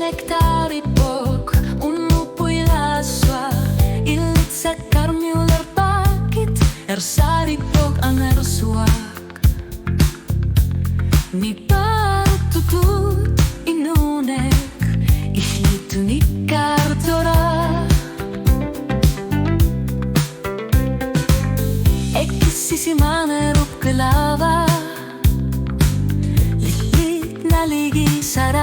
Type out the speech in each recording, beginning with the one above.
nektaripok unupui laswa ilitsa karmiular pakit ersaripok angersuak mi partutut inunek ihlitunikkartora Sisimanerup kelava Lilit naligi sara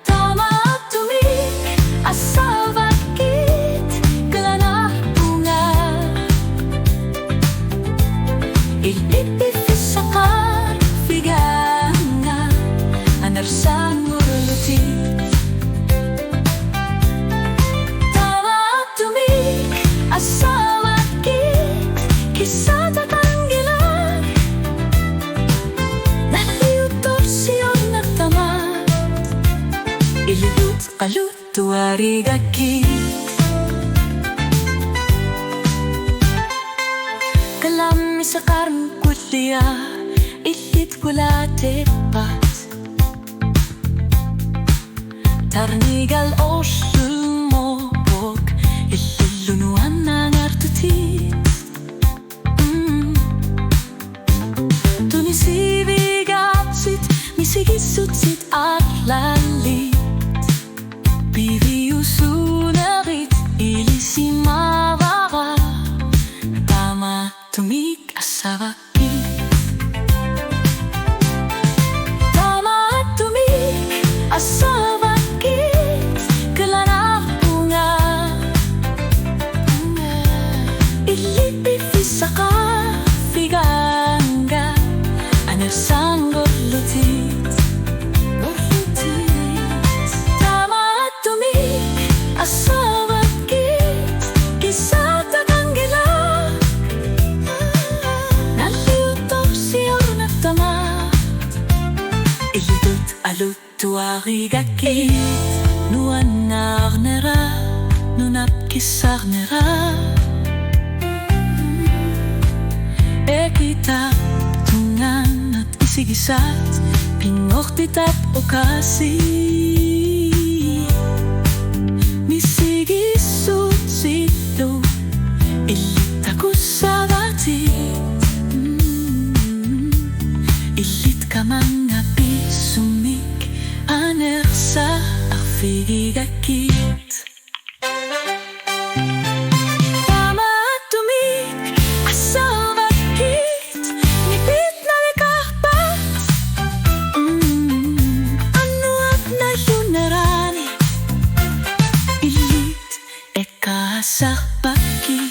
Taamaattumik Asavakkit Gelanah bunga Ilipifisakar Figanga Anersan murulutit Taamaattumik Asavakkit Kisata tanggilan Naliutorsiyon na tamat Ilut kalut tuarigakit Kalami sa karang kutliya Ilit kulatepat Tarnigal o sumobog Ilulunuan ng artutit Misigisutsit at lalit Biriusunarit ilisimavara Taamaattumik Asavakkit Taamaattumik Asavakkit Gelanah bunga Ilipifisaka Figanga Anersang gorlutit Asavakkit Kisata kanggila Naliutorsiyon na tamat Ilidut alut tuarigakit Nuanarnera Nunap kisarnera Ekita tungan at isigisat Pingortitap okasi Misigisutsit ilitakusavatit Ilit kamanga pisumik Anersa arfigakit Taamaattumik Asavakkit Nipit na likarpat Anuat na lunarani Ilit Asavakkit